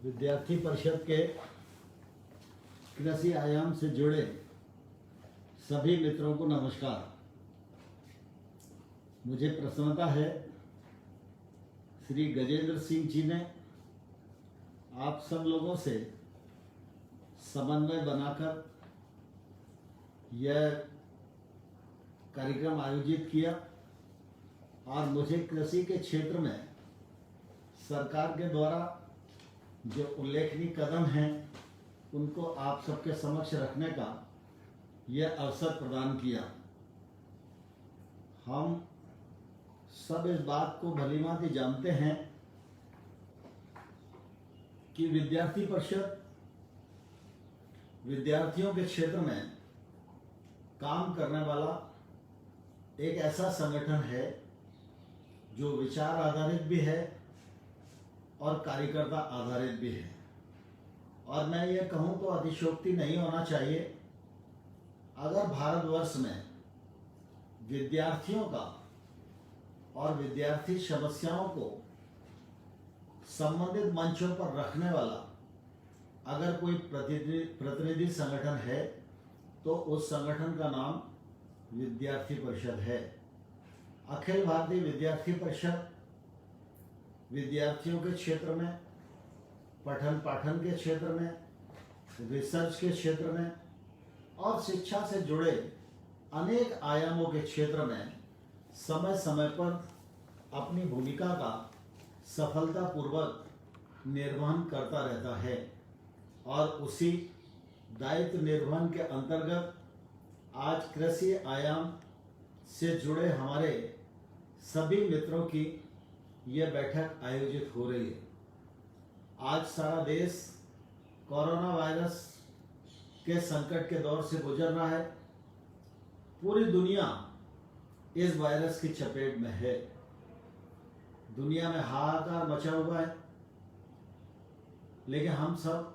विद्यार्थी परिषद के कृषि आयाम से जुड़े सभी मित्रों को नमस्कार। मुझे प्रसन्नता है श्री गजेंद्र सिंह जी ने आप सब लोगों से समन्वय बनाकर यह कार्यक्रम आयोजित किया और मुझे कृषि के क्षेत्र में सरकार के द्वारा जो उल्लेखनीय कदम हैं उनको आप सबके समक्ष रखने का यह अवसर प्रदान किया। हम सब इस बात को भलीभांति जानते हैं कि विद्यार्थी परिषद विद्यार्थियों के क्षेत्र में काम करने वाला एक ऐसा संगठन है जो विचार आधारित भी है और कार्यकर्ता आधारित भी है। और मैं ये कहूँ तो अतिशयोक्ति नहीं होना चाहिए अगर भारतवर्ष में विद्यार्थियों का और विद्यार्थी समस्याओं को संबंधित मंचों पर रखने वाला अगर कोई प्रतिनिधि संगठन है तो उस संगठन का नाम विद्यार्थी परिषद है। अखिल भारतीय विद्यार्थी परिषद विद्यार्थियों के क्षेत्र में, पठन पाठन के क्षेत्र में, रिसर्च के क्षेत्र में और शिक्षा से जुड़े अनेक आयामों के क्षेत्र में समय समय पर अपनी भूमिका का सफलतापूर्वक निर्वहन करता रहता है। और उसी दायित्व निर्वहन के अंतर्गत आज कृषि आयाम से जुड़े हमारे सभी मित्रों की यह बैठक आयोजित हो रही है। आज सारा देश कोरोना वायरस के संकट के दौर से गुजर रहा है। पूरी दुनिया इस वायरस की चपेट में है। दुनिया में हाहाकार मचा हुआ है, लेकिन हम सब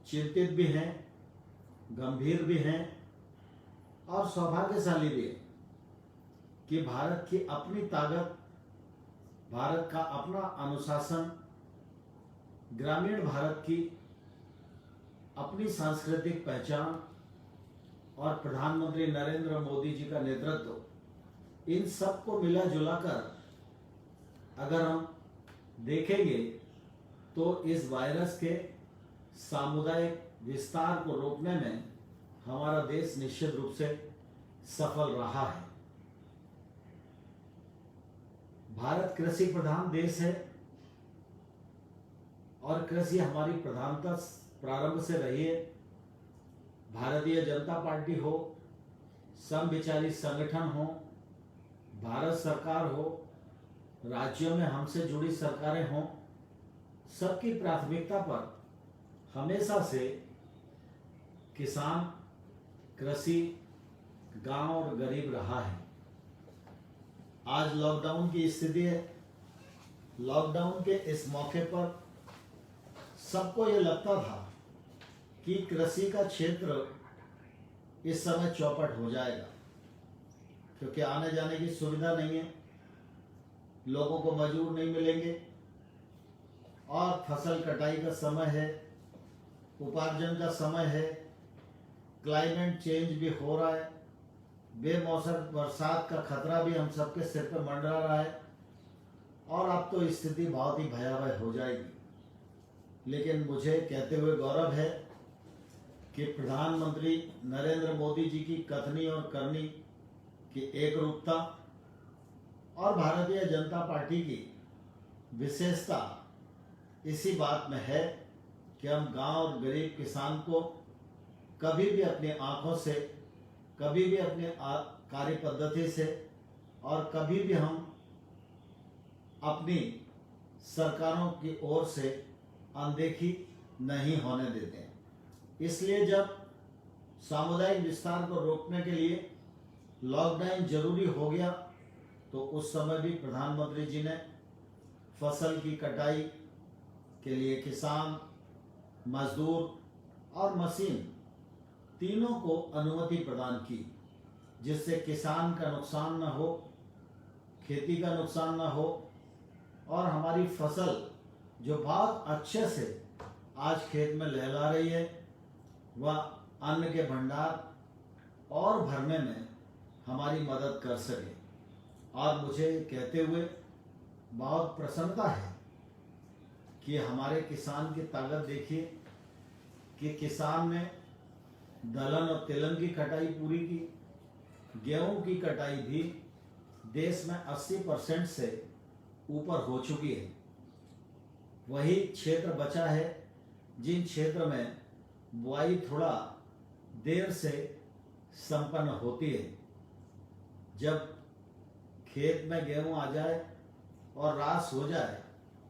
चिंतित भी हैं, गंभीर भी हैं और सौभाग्यशाली भी है कि भारत की अपनी ताकत, भारत का अपना अनुशासन, ग्रामीण भारत की अपनी सांस्कृतिक पहचान और प्रधानमंत्री नरेंद्र मोदी जी का नेतृत्व, इन सब को मिला जुलाकर अगर हम देखेंगे तो इस वायरस के सामुदायिक विस्तार को रोकने में हमारा देश निश्चित रूप से सफल रहा है। भारत कृषि प्रधान देश है और कृषि हमारी प्रधानता प्रारंभ से रही है। भारतीय जनता पार्टी हो, समविचारी संगठन हो, भारत सरकार हो, राज्यों में हमसे जुड़ी सरकारें हों, सबकी प्राथमिकता पर हमेशा से किसान, कृषि, गांव और गरीब रहा है। आज लॉकडाउन की स्थिति है। लॉकडाउन के इस मौके पर सबको ये लगता था कि कृषि का क्षेत्र इस समय चौपट हो जाएगा, क्योंकि आने जाने की सुविधा नहीं है, लोगों को मजदूर नहीं मिलेंगे और फसल कटाई का समय है, उपार्जन का समय है, क्लाइमेट चेंज भी हो रहा है, बेमौसम बरसात का खतरा भी हम सबके सिर पर मंडरा रहा है और अब तो स्थिति बहुत ही भयावह हो जाएगी। लेकिन मुझे कहते हुए गौरव है कि प्रधानमंत्री नरेंद्र मोदी जी की कथनी और करनी की एक रूपता और भारतीय जनता पार्टी की विशेषता इसी बात में है कि हम गांव और गरीब किसान को कभी भी अपनी आंखों से, कभी भी अपने कार्य पद्धति से और कभी भी हम अपनी सरकारों की ओर से अनदेखी नहीं होने देते हैं। इसलिए जब सामुदायिक विस्तार को रोकने के लिए लॉकडाउन जरूरी हो गया तो उस समय भी प्रधानमंत्री जी ने फसल की कटाई के लिए किसान, मजदूर और मशीन तीनों को अनुमति प्रदान की, जिससे किसान का नुकसान न हो, खेती का नुकसान न हो और हमारी फसल जो बहुत अच्छे से आज खेत में लहला रही है, वह अन्न के भंडार और भरने में हमारी मदद कर सके। और मुझे कहते हुए बहुत प्रसन्नता है कि हमारे किसान की ताकत देखिए कि किसान ने दलहन और तिलहन की कटाई पूरी की, गेहूं की कटाई भी देश में 80% से ऊपर हो चुकी है। वही क्षेत्र बचा है जिन क्षेत्र में बुआई थोड़ा देर से संपन्न होती है। जब खेत में गेहूं आ जाए और रास हो जाए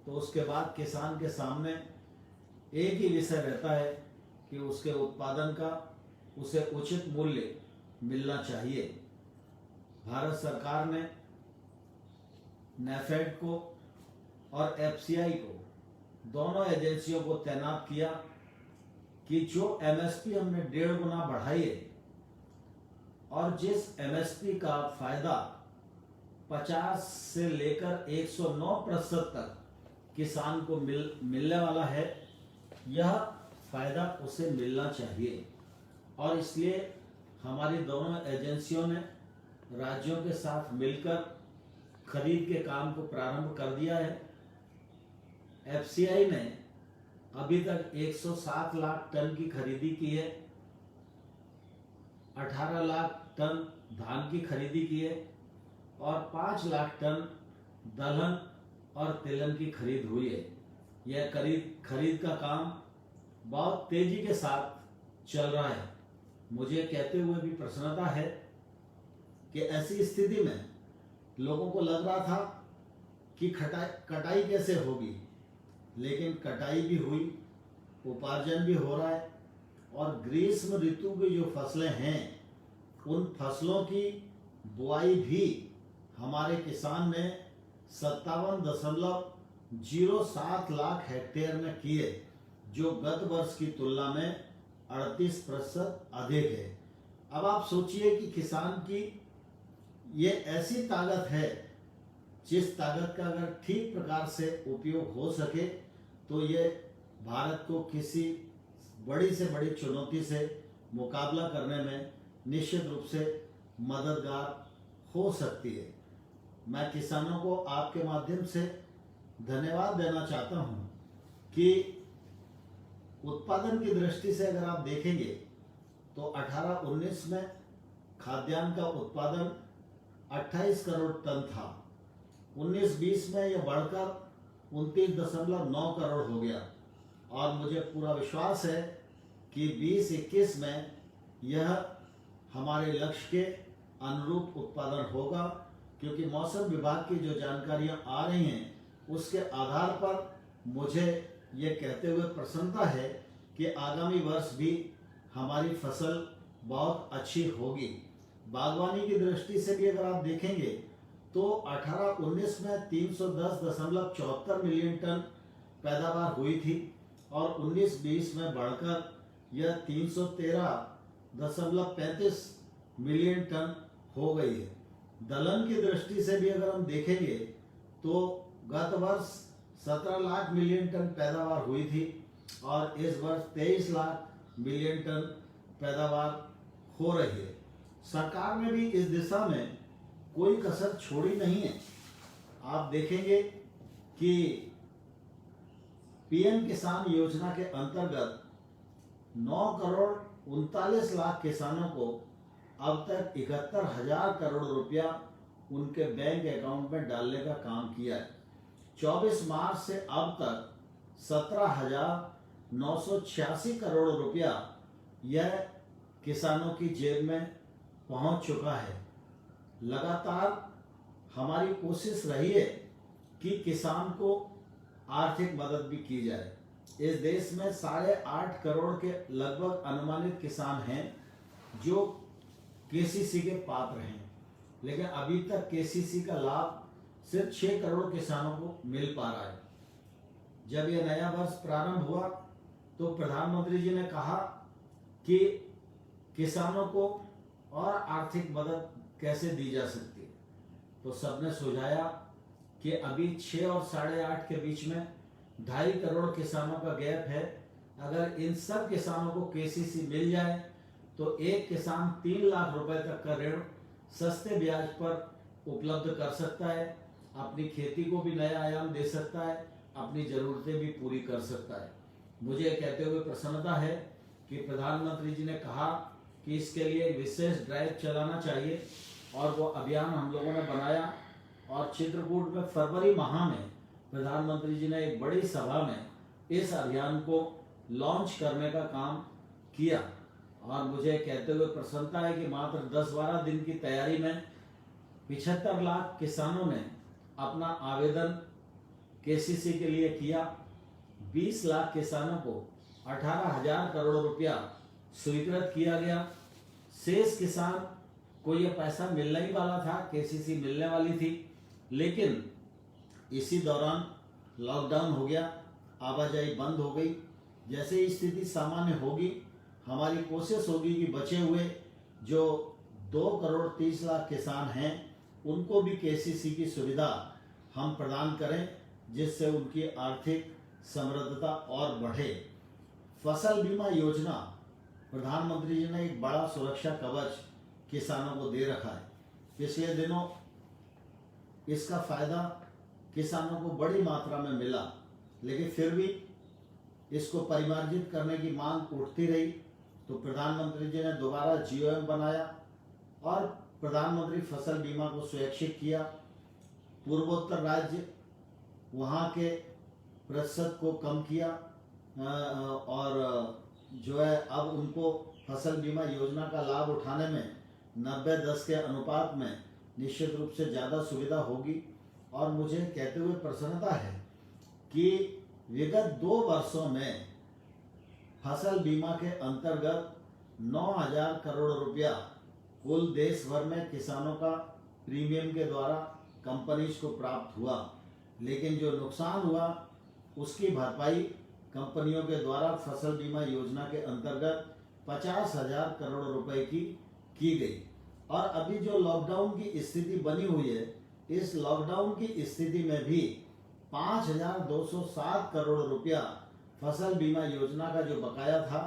तो उसके बाद किसान के सामने एक ही विषय रहता है कि उसके उत्पादन का उसे उचित मूल्य मिलना चाहिए। भारत सरकार ने नेफेड को और एफसीआई को, दोनों एजेंसियों को तैनात किया कि जो एमएसपी हमने 1.5 गुना बढ़ाई है और जिस एमएसपी का फायदा 50 से लेकर 109% तक किसान को मिलने वाला है, यह फायदा उसे मिलना चाहिए। और इसलिए हमारी दोनों एजेंसियों ने राज्यों के साथ मिलकर खरीद के काम को प्रारंभ कर दिया है। एफसीआई ने अभी तक 107 लाख टन की खरीदी की है, 18 लाख टन धान की खरीदी की है और 5 लाख टन दलहन और तिलहन की खरीद हुई है। यह खरीद का काम बहुत तेजी के साथ चल रहा है। मुझे कहते हुए भी प्रसन्नता है कि ऐसी स्थिति में लोगों को लग रहा था कि कटाई कैसे होगी, लेकिन कटाई भी हुई, उपार्जन भी हो रहा है और ग्रीष्म ऋतु की जो फसलें हैं उन फसलों की बुआई भी हमारे किसान ने 57.07 लाख हेक्टेयर में की है, जो गत वर्ष की तुलना में 38% अधिक है। अब आप सोचिए कि किसान की ये ऐसी ताकत है जिस ताकत का अगर ठीक प्रकार से उपयोग हो सके तो ये भारत को किसी बड़ी से बड़ी चुनौती से मुकाबला करने में निश्चित रूप से मददगार हो सकती है। मैं किसानों को आपके माध्यम से धन्यवाद देना चाहता हूं कि उत्पादन की दृष्टि से अगर आप देखेंगे तो 18-19 में खाद्यान्न का उत्पादन 28 करोड़ टन था, 19-20 में यह बढ़कर 29.9 करोड़ हो गया और मुझे पूरा विश्वास है कि 20-21 में यह हमारे लक्ष्य के अनुरूप उत्पादन होगा, क्योंकि मौसम विभाग की जो जानकारियां आ रही हैं उसके आधार पर मुझे ये कहते हुए प्रसन्नता है कि आगामी वर्ष भी हमारी फसल बहुत अच्छी होगी। बागवानी की दृष्टि से भी अगर आप देखेंगे तो 18-19 में 310.74 मिलियन टन पैदावार हुई थी और 19-20 में बढ़कर यह 313.35 मिलियन टन हो गई है। दलहन की दृष्टि से भी अगर हम देखेंगे तो गत वर्ष 17 लाख मिलियन टन पैदावार हुई थी और इस वर्ष 23 लाख मिलियन टन पैदावार हो रही है। सरकार ने भी इस दिशा में कोई कसर छोड़ी नहीं है। आप देखेंगे कि पीएम किसान योजना के अंतर्गत 9 करोड़ 39 लाख किसानों को अब तक 71,000 करोड़ रुपया उनके बैंक अकाउंट में डालने का काम किया है। 24 मार्च से अब तक 17,986 करोड़ रुपया यह किसानों की जेब में पहुंच चुका है। लगातार हमारी कोशिश रही है कि किसान को आर्थिक मदद भी की जाए। इस देश में 8.5 करोड़ के लगभग अनुमानित किसान हैं जो केसीसी के पात्र हैं, लेकिन अभी तक केसीसी का लाभ सिर्फ 6 करोड़ किसानों को मिल पा रहा है। जब यह नया वर्ष प्रारंभ हुआ तो प्रधानमंत्री जी ने कहा कि किसानों को और आर्थिक मदद कैसे दी जा सकती है, तो सबने सुझाया कि अभी 6 और 8.5 के बीच में 2.5 करोड़ किसानों का गैप है। अगर इन सब किसानों को केसीसी मिल जाए तो एक किसान 3 लाख रुपए तक का ऋण सस्ते ब्याज पर उपलब्ध कर सकता है, अपनी खेती को भी नया आयाम दे सकता है, अपनी जरूरतें भी पूरी कर सकता है। मुझे कहते हुए प्रसन्नता है कि प्रधानमंत्री जी ने कहा कि इसके लिए एक विशेष ड्राइव चलाना चाहिए और वो अभियान हम लोगों ने बनाया और चित्रकूट में फरवरी माह में प्रधानमंत्री जी ने एक बड़ी सभा में इस अभियान को लॉन्च करने का काम किया। और मुझे कहते हुए प्रसन्नता है कि मात्र 10-12 दिन की तैयारी में 75 लाख किसानों ने अपना आवेदन केसीसी के लिए किया। 20 लाख किसानों को 18,000 करोड़ रुपया स्वीकृत किया गया। शेष किसान को यह पैसा मिलने ही वाला था, केसीसी मिलने वाली थी, लेकिन इसी दौरान लॉकडाउन हो गया, आवाजाही बंद हो गई। जैसे ही स्थिति सामान्य होगी, हमारी कोशिश होगी कि बचे हुए जो 2 करोड़ 30 लाख किसान हैं उनको भी केसीसी की सुविधा हम प्रदान करें, जिससे उनकी आर्थिक समृद्धता और बढ़े। फसल बीमा योजना प्रधानमंत्री जी ने एक बड़ा सुरक्षा कवच किसानों को दे रखा है। पिछले दिनों इसका फायदा किसानों को बड़ी मात्रा में मिला, लेकिन फिर भी इसको परिमार्जित करने की मांग उठती रही, तो प्रधानमंत्री जी ने दोबारा जीओएम बनाया और प्रधानमंत्री फसल बीमा को स्वैच्छिक किया। पूर्वोत्तर राज्य वहाँ के प्रतिशत को कम किया और जो है अब उनको फसल बीमा योजना का लाभ उठाने में 90-10 के अनुपात में निश्चित रूप से ज़्यादा सुविधा होगी। और मुझे कहते हुए प्रसन्नता है कि विगत 2 वर्षों में फसल बीमा के अंतर्गत 9,000 करोड़ रुपया कुल देश भर में किसानों का प्रीमियम के द्वारा कंपनीज को प्राप्त हुआ, लेकिन जो नुकसान हुआ उसकी भरपाई कंपनियों के द्वारा फसल बीमा योजना के अंतर्गत 50,000 करोड़ रुपए की गई। और अभी जो लॉकडाउन की स्थिति बनी हुई है, इस लॉकडाउन की स्थिति में भी 5,207 करोड़ रुपया फसल बीमा योजना का जो बकाया था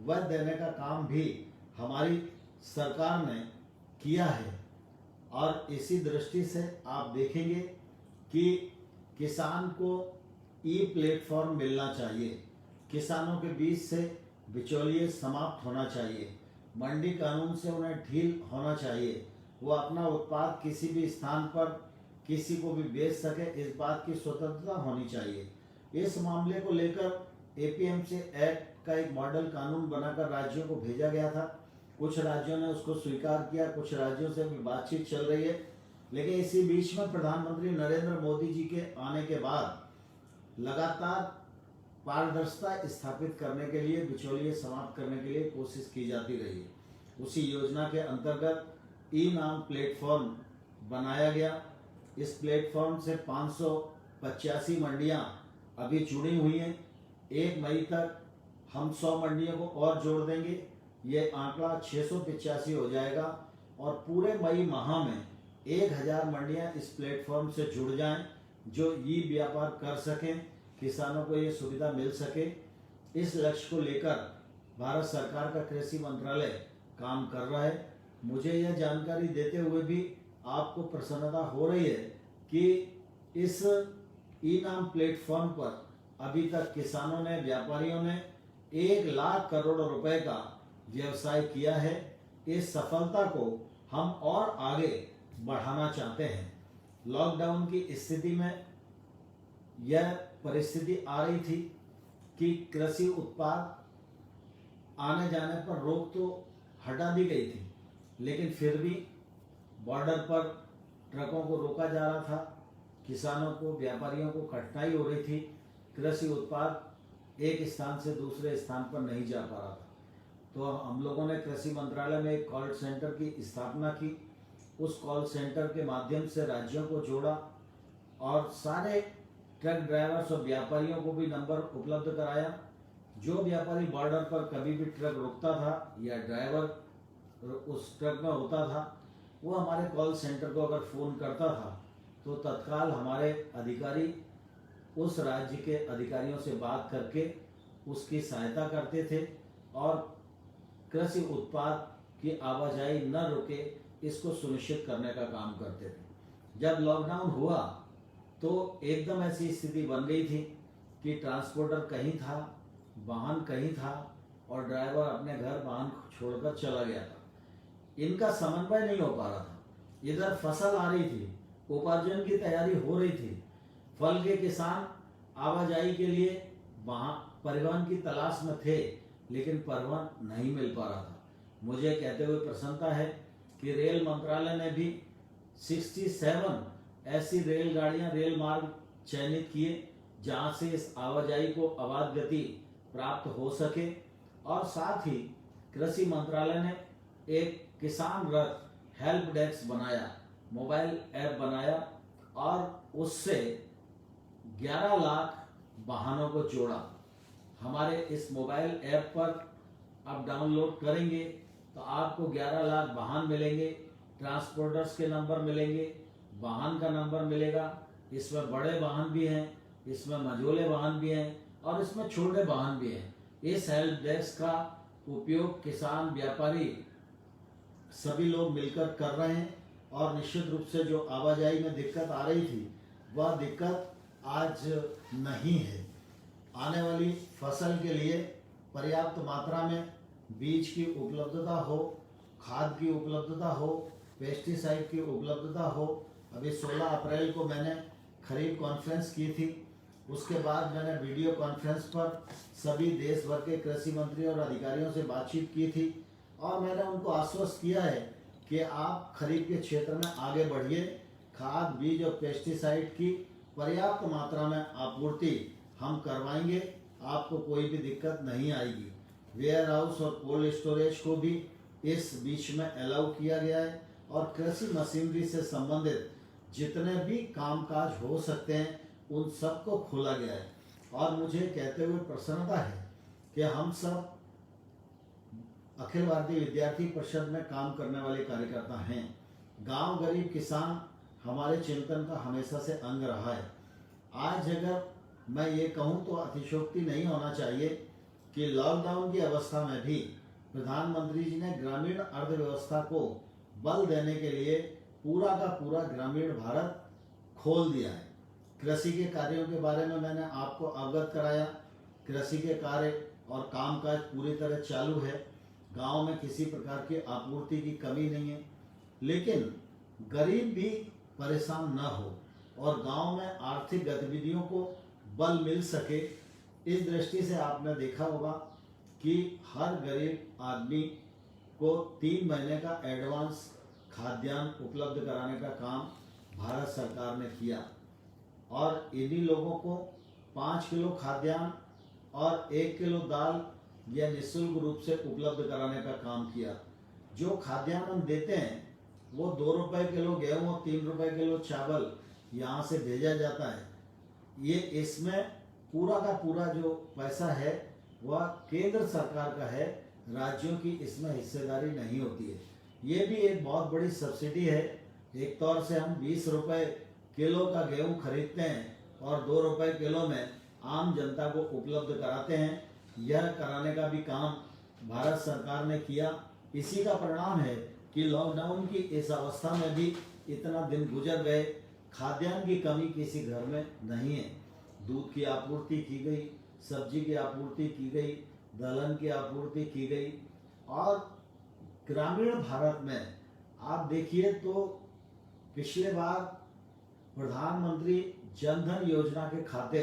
वह देने का काम भी हमारी सरकार ने किया है। और इसी दृष्टि से आप देखेंगे कि किसान को ई प्लेटफॉर्म मिलना चाहिए, किसानों के बीच से बिचौलिए समाप्त होना चाहिए, मंडी कानून से उन्हें ढील होना चाहिए, वो अपना उत्पाद किसी भी स्थान पर किसी को भी बेच सके, इस बात की स्वतंत्रता होनी चाहिए। इस मामले को लेकर एपीएमसी एक्ट का एक मॉडल कानून बनाकर राज्यों को भेजा गया था। कुछ राज्यों ने उसको स्वीकार किया, कुछ राज्यों से भी बातचीत चल रही है, लेकिन इसी बीच में प्रधानमंत्री नरेंद्र मोदी जी के आने के बाद लगातार पारदर्शिता स्थापित करने के लिए, बिचौलिए समाप्त करने के लिए कोशिश की जाती रही है। उसी योजना के अंतर्गत ई नाम प्लेटफॉर्म बनाया गया। इस प्लेटफॉर्म से 585 मंडियां अभी जुड़ी हुई हैं। 1 मई तक हम 100 मंडियों को और जोड़ देंगे, ये आंकड़ा 685 हो जाएगा और पूरे मई माह में 1000 मंडियां इस प्लेटफॉर्म से जुड़ जाएं, जो ई व्यापार कर सकें, किसानों को ये सुविधा मिल सके। इस लक्ष्य को लेकर भारत सरकार का कृषि मंत्रालय काम कर रहा है। मुझे यह जानकारी देते हुए भी आपको प्रसन्नता हो रही है कि इस ई नाम प्लेटफॉर्म पर अभी तक किसानों ने, व्यापारियों ने 1 लाख करोड़ रुपए का व्यवसाय किया है। इस सफलता को हम और आगे बढ़ाना चाहते हैं। लॉकडाउन की स्थिति में यह परिस्थिति आ रही थी कि कृषि उत्पाद आने जाने पर रोक तो हटा दी गई थी, लेकिन फिर भी बॉर्डर पर ट्रकों को रोका जा रहा था, किसानों को, व्यापारियों को कठिनाई हो रही थी, कृषि उत्पाद एक स्थान से दूसरे स्थान पर नहीं जा पा रहा था। तो हम लोगों ने कृषि मंत्रालय में एक कॉल सेंटर की स्थापना की। उस कॉल सेंटर के माध्यम से राज्यों को जोड़ा और सारे ट्रक ड्राइवर्स और व्यापारियों को भी नंबर उपलब्ध कराया। जो व्यापारी बॉर्डर पर कभी भी ट्रक रुकता था या ड्राइवर उस ट्रक में होता था, वो हमारे कॉल सेंटर को अगर फ़ोन करता था तो तत्काल हमारे अधिकारी उस राज्य के अधिकारियों से बात करके उसकी सहायता करते थे और कृषि उत्पाद की आवाजाही न रुके इसको सुनिश्चित करने का काम करते थे। जब लॉकडाउन हुआ तो एकदम ऐसी स्थिति बन गई थी कि ट्रांसपोर्टर कहीं था, वाहन कहीं था और ड्राइवर अपने घर वाहन छोड़कर चला गया था। इनका समन्वय नहीं हो पा रहा था। इधर फसल आ रही थी, उपार्जन की तैयारी हो रही थी, फल के किसान आवाजाही के लिए वहां परिवहन की तलाश में थे, लेकिन परिवहन नहीं मिल पा रहा था। मुझे कहते हुए प्रसन्नता है कि रेल मंत्रालय ने भी 67 ऐसी रेलगाड़ियां, रेल मार्ग चयनित किए जहां से इस आवाजाही को अबाध गति प्राप्त हो सके। और साथ ही कृषि मंत्रालय ने एक किसान रथ हेल्प डेस्क बनाया, मोबाइल ऐप बनाया और उससे 11 लाख वाहनों को जोड़ा। हमारे इस मोबाइल ऐप पर आप डाउनलोड करेंगे तो आपको 11 लाख वाहन मिलेंगे, ट्रांसपोर्टर्स के नंबर मिलेंगे, वाहन का नंबर मिलेगा। इसमें बड़े वाहन भी हैं, इसमें मझोले वाहन भी हैं और इसमें छोटे वाहन भी हैं। इस हेल्प डेस्क का उपयोग किसान, व्यापारी सभी लोग मिलकर कर रहे हैं और निश्चित रूप से जो आवाजाही में दिक्कत आ रही थी वह दिक्कत आज नहीं है। आने वाली फसल के लिए पर्याप्त मात्रा में बीज की उपलब्धता हो, खाद की उपलब्धता हो, पेस्टिसाइड की उपलब्धता हो। अभी 16 अप्रैल को मैंने खरीफ कॉन्फ्रेंस की थी, उसके बाद मैंने वीडियो कॉन्फ्रेंस पर सभी देश भर के कृषि मंत्री और अधिकारियों से बातचीत की थी और मैंने उनको आश्वस्त किया है कि आप खरीफ के क्षेत्र में आगे बढ़िए। खाद, बीज और पेस्टिसाइड की पर्याप्त मात्रा में आपूर्ति हम करवाएंगे, आपको कोई भी दिक्कत नहीं आएगी। वेयर हाउस और कोल्ड स्टोरेज को भी इस बीच में अलाउ किया गया है और कृषि मशीनरी से संबंधित जितने भी कामकाज हो सकते हैं उन सबको खोला गया है। और मुझे कहते हुए प्रसन्नता है कि हम सब अखिल भारतीय विद्यार्थी परिषद में काम करने वाले कार्यकर्ता हैं। गांव, गरीब, किसान हमारे चिंतन का हमेशा से अंग रहा है। आज अगर मैं ये कहूँ तो अतिशयोक्ति नहीं होना चाहिए कि लॉकडाउन की अवस्था में भी प्रधानमंत्री जी ने ग्रामीण अर्थव्यवस्था को बल देने के लिए पूरा का पूरा ग्रामीण भारत खोल दिया है। कृषि के कार्यों के बारे में मैंने आपको अवगत कराया। कृषि के कार्य और कामकाज पूरी तरह चालू है। गांव में किसी प्रकार की आपूर्ति की कमी नहीं है, लेकिन गरीब भी परेशान न हो और गांव में आर्थिक गतिविधियों को बल मिल सके। इस दृष्टि से आपने देखा होगा कि हर गरीब आदमी को 3 महीने का एडवांस खाद्यान्न उपलब्ध कराने का काम भारत सरकार ने किया और इन्हीं लोगों को 5 किलो खाद्यान्न और 1 किलो दाल यह निःशुल्क रूप से उपलब्ध कराने का काम किया। जो खाद्यान्न हम देते हैं वो 2 रुपए किलो गेहूँ और 3 रुपए किलो चावल यहाँ से भेजा जाता है। ये इसमें पूरा का पूरा जो पैसा है वह केंद्र सरकार का है, राज्यों की इसमें हिस्सेदारी नहीं होती है। ये भी एक बहुत बड़ी सब्सिडी है। एक तौर से हम 20 रुपए किलो का गेहूं खरीदते हैं और 2 रुपए किलो में आम जनता को उपलब्ध कराते हैं। यह कराने का भी काम भारत सरकार ने किया। इसी का परिणाम है कि लॉकडाउन की इस अवस्था में भी इतना दिन गुजर गए, खाद्यान्न की कमी किसी घर में नहीं है। दूध की आपूर्ति की गई, सब्जी की आपूर्ति की गई, दलहन की आपूर्ति की गई। और ग्रामीण भारत में आप देखिए तो पिछले बार प्रधानमंत्री जनधन योजना के खाते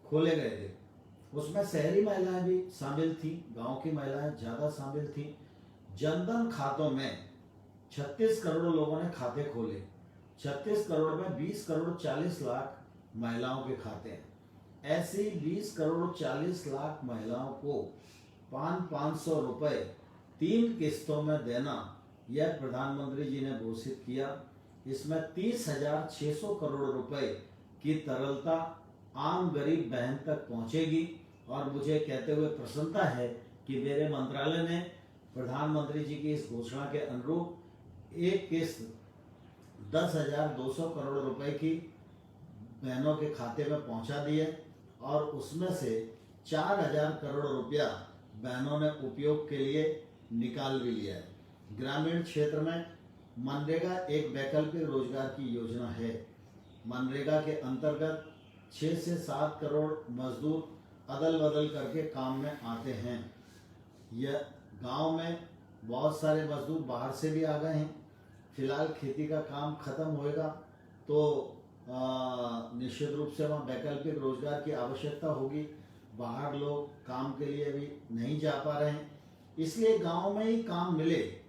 खोले गए थे। उसमें शहरी महिलाएं भी शामिल थी, गांव की महिलाएं ज्यादा शामिल थी। जनधन खातों में 36 करोड़ लोगों ने खाते खोले। 36 करोड़ में 20 करोड़ 40 लाख महिलाओं के खाते हैं। ऐसी 20 करोड़ 40 लाख महिलाओं को 500 रुपए 3 किस्तों में देना यह प्रधानमंत्री जी ने घोषित किया। इसमें 30,600 करोड़ रुपए की तरलता आम गरीब बहन तक पहुंचेगी। और मुझे कहते हुए प्रसन्नता है कि मेरे मंत्रालय ने प्रधानमंत्री जी की इस घोषणा के अनुरूप एक किस्त 10,200 करोड़ रुपए की बहनों के खाते में पहुंचा दिए और उसमें से 4,000 करोड़ रुपया बहनों ने उपयोग के लिए निकाल भी लिया है। ग्रामीण क्षेत्र में मनरेगा एक वैकल्पिक रोजगार की योजना है। मनरेगा के अंतर्गत 6 से 7 करोड़ मजदूर अदल बदल करके काम में आते हैं। यह गांव में बहुत सारे मजदूर बाहर से भी आ गए हैं। फिलहाल खेती का काम खत्म होएगा तो निश्चित रूप से वहाँ वैकल्पिक रोजगार की आवश्यकता होगी। बाहर लोग काम के लिए भी नहीं जा पा रहे हैं, इसलिए गांव में ही काम मिले,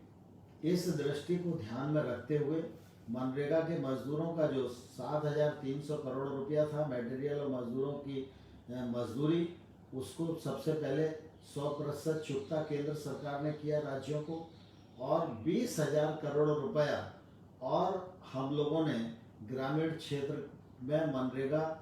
इस दृष्टि को ध्यान में रखते हुए मनरेगा के मजदूरों का जो 7,300 करोड़ रुपया था मटेरियल और मजदूरों की मजदूरी, उसको सबसे पहले 100% चुकता केंद्र सरकार ने किया राज्यों को, और 20,000 करोड़ रुपया और हम लोगों ने ग्रामीण क्षेत्र में मनरेगा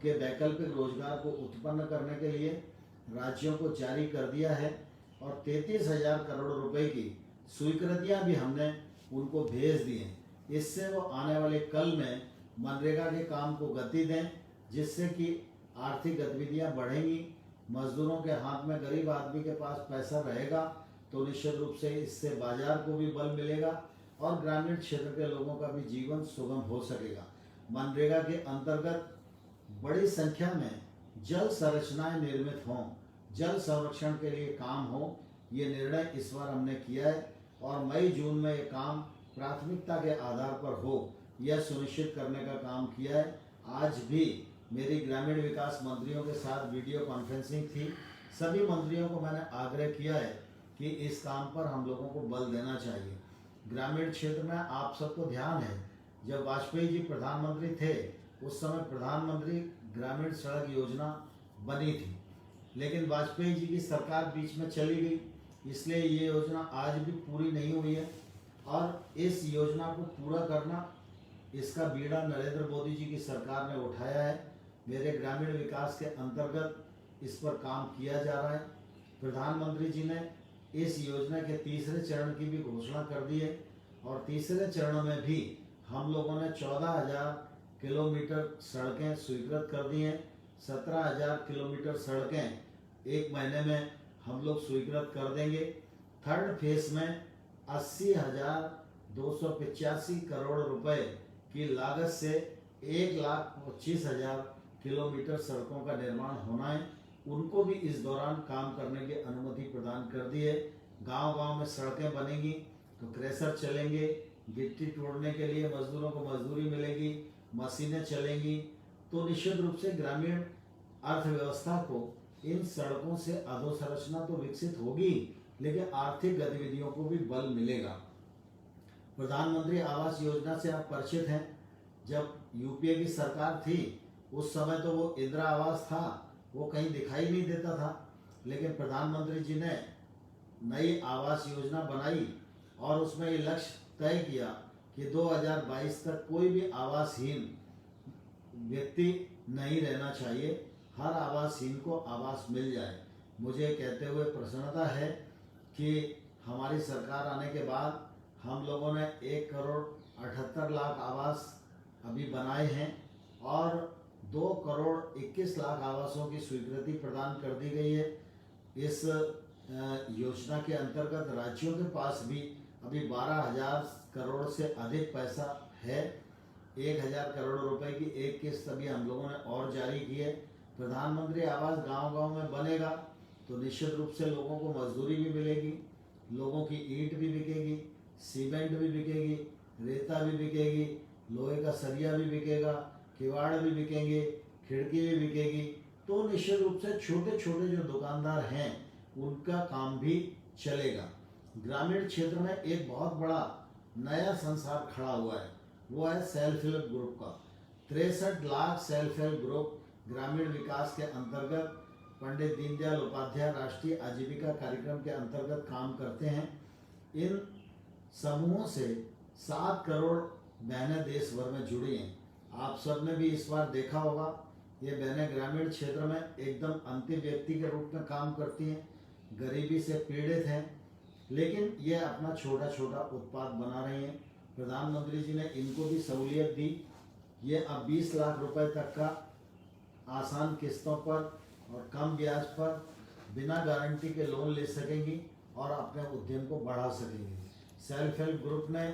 के वैकल्पिक रोजगार को उत्पन्न करने के लिए राज्यों को जारी कर दिया है और 33,000 करोड़ रुपए की स्वीकृतियां भी हमने उनको भेज दी हैं। इससे वो आने वाले कल में मनरेगा के काम को गति दें, जिससे कि आर्थिक गतिविधियां बढ़ेंगी, मजदूरों के हाथ में, गरीब आदमी के पास पैसा रहेगा तो निश्चित रूप से इससे बाजार को भी बल मिलेगा और ग्रामीण क्षेत्र के लोगों का भी जीवन सुगम हो सकेगा। मनरेगा के अंतर्गत बड़ी संख्या में जल संरचनाएं निर्मित हों, जल संरक्षण के लिए काम हो, ये निर्णय इस बार हमने किया है और मई जून में ये काम प्राथमिकता के आधार पर हो, यह सुनिश्चित करने का काम किया है। आज भी मेरी ग्रामीण विकास मंत्रियों के साथ वीडियो कॉन्फ्रेंसिंग थी। सभी मंत्रियों को मैंने आग्रह किया है कि इस काम पर हम लोगों को बल देना चाहिए। ग्रामीण क्षेत्र में आप सबको ध्यान है, जब वाजपेयी जी प्रधानमंत्री थे उस समय प्रधानमंत्री ग्रामीण सड़क योजना बनी थी, लेकिन वाजपेयी जी की सरकार बीच में चली गई, इसलिए ये योजना आज भी पूरी नहीं हुई है और इस योजना को पूरा करना, इसका बीड़ा नरेंद्र मोदी जी की सरकार ने उठाया है। मेरे ग्रामीण विकास के अंतर्गत इस पर काम किया जा रहा है। प्रधानमंत्री जी ने इस योजना के तीसरे चरण की भी घोषणा कर दी है और तीसरे चरण में भी हम लोगों ने 14,000 किलोमीटर सड़कें स्वीकृत कर दी हैं। 17,000 किलोमीटर सड़कें एक महीने में हम लोग स्वीकृत कर देंगे। थर्ड फेज में 80,285 करोड़ रुपए की लागत से 1,25,000 किलोमीटर सड़कों का निर्माण होना है, उनको भी इस दौरान काम करने की अनुमति प्रदान कर दी है। गांव-गांव में सड़कें बनेंगी तो क्रेशर चलेंगे, गिट्टी तोड़ने के लिए मजदूरों को मजदूरी मिलेगी, मशीनें चलेंगी, तो निश्चित रूप से ग्रामीण अर्थव्यवस्था को इन सड़कों से अधोसंरचना तो विकसित होगी, लेकिन आर्थिक गतिविधियों को भी बल मिलेगा। प्रधानमंत्री आवास योजना से आप परिचित हैं। जब यूपीए की सरकार थी उस समय तो वो इंदिरा आवास था, वो कहीं दिखाई नहीं देता था, लेकिन प्रधानमंत्री जी ने नई आवास योजना बनाई और उसमें ये लक्ष्य तय किया कि 2022 तक कोई भी आवासहीन व्यक्ति नहीं रहना चाहिए, हर आवासहीन को आवास मिल जाए। मुझे कहते हुए प्रसन्नता है कि हमारी सरकार आने के बाद हम लोगों ने 1,78,00,000 आवास अभी बनाए हैं और 2,21,00,000 आवासों की स्वीकृति प्रदान कर दी गई है। इस योजना के अंतर्गत राज्यों के पास भी अभी 12,000 करोड़ से अधिक पैसा है। 1,000 करोड़ रुपए की एक किस्त अभी हम लोगों ने और जारी की है। प्रधानमंत्री आवास गांव-गांव में बनेगा तो निश्चित रूप से लोगों को मजदूरी भी मिलेगी, लोगों की ईंट भी बिकेगी, सीमेंट भी बिकेगी, रेता भी बिकेगी, लोहे का सरिया भी बिकेगा, किवाड़ भी बिकेंगे, खिड़की भी बिकेगी, तो निश्चित रूप से छोटे छोटे जो दुकानदार हैं उनका काम भी चलेगा। ग्रामीण क्षेत्र में एक बहुत बड़ा नया संसार खड़ा हुआ है, वो है सेल्फ हेल्प ग्रुप का। 63 लाख सेल्फ हेल्प ग्रुप ग्रामीण विकास के अंतर्गत पंडित दीनदयाल उपाध्याय राष्ट्रीय आजीविका कार्यक्रम के अंतर्गत काम करते हैं। इन समूहों से 7 करोड़ बहनें देश भर में जुड़ी हैं। आप सब ने भी इस बार देखा होगा, ये बहनें ग्रामीण क्षेत्र में एकदम अंतिम व्यक्ति के रूप में काम करती हैं, गरीबी से पीड़ित हैं, लेकिन ये अपना छोटा छोटा उत्पाद बना रही हैं। प्रधानमंत्री जी ने इनको भी सहूलियत दी ये अब 20 लाख रुपए तक का आसान किस्तों पर और कम ब्याज पर बिना गारंटी के लोन ले सकेंगी और अपने उद्यम को बढ़ा सकेंगी। सेल्फ हेल्प ग्रुप ने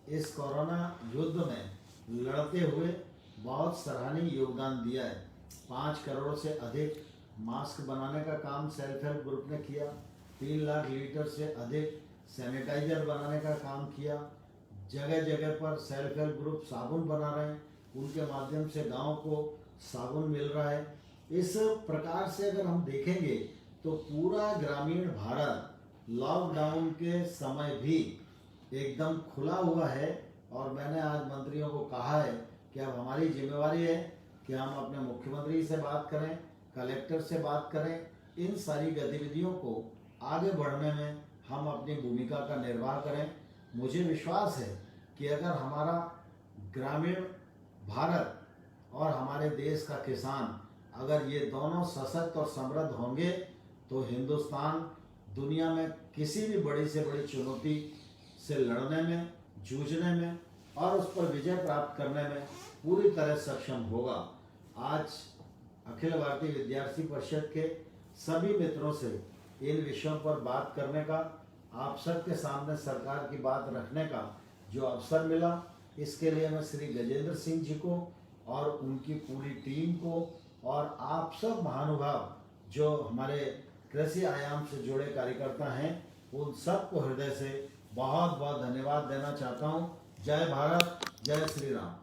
इस कोरोना युद्ध में लड़ते हुए बहुत सराहनीय योगदान दिया है। 5 करोड़ से अधिक मास्क बनाने का काम सेल्फ हेल्प ग्रुप ने किया। 3 लाख लीटर से अधिक सैनिटाइजर बनाने का काम किया। जगह जगह पर सेल्फ हेल्प ग्रुप साबुन बना रहे हैं, उनके माध्यम से गांव को साबुन मिल रहा है। इस प्रकार से अगर हम देखेंगे तो पूरा ग्रामीण भारत लॉकडाउन के समय भी एकदम खुला हुआ है। और मैंने आज मंत्रियों को कहा है कि अब हमारी जिम्मेवारी है कि हम अपने मुख्यमंत्री से बात करें, कलेक्टर से बात करें, इन सारी गतिविधियों को आगे बढ़ने में हम अपनी भूमिका का निर्वाह करें। मुझे विश्वास है कि अगर हमारा ग्रामीण भारत और हमारे देश का किसान अगर ये दोनों सशक्त और समृद्ध होंगे तो हिंदुस्तान दुनिया में किसी भी बड़ी से बड़ी चुनौती से लड़ने में, जूझने में और उस पर विजय प्राप्त करने में पूरी तरह सक्षम होगा। आज अखिल भारतीय विद्यार्थी परिषद के सभी मित्रों से इन विषयों पर बात करने का, आप सबके सामने सरकार की बात रखने का जो अवसर मिला, इसके लिए मैं श्री गजेंद्र सिंह जी को और उनकी पूरी टीम को और आप सब महानुभाव जो हमारे कृषि आयाम से जुड़े कार्यकर्ता हैं, उन सबको हृदय से बहुत बहुत धन्यवाद देना चाहता हूँ। जय भारत, जय श्री राम।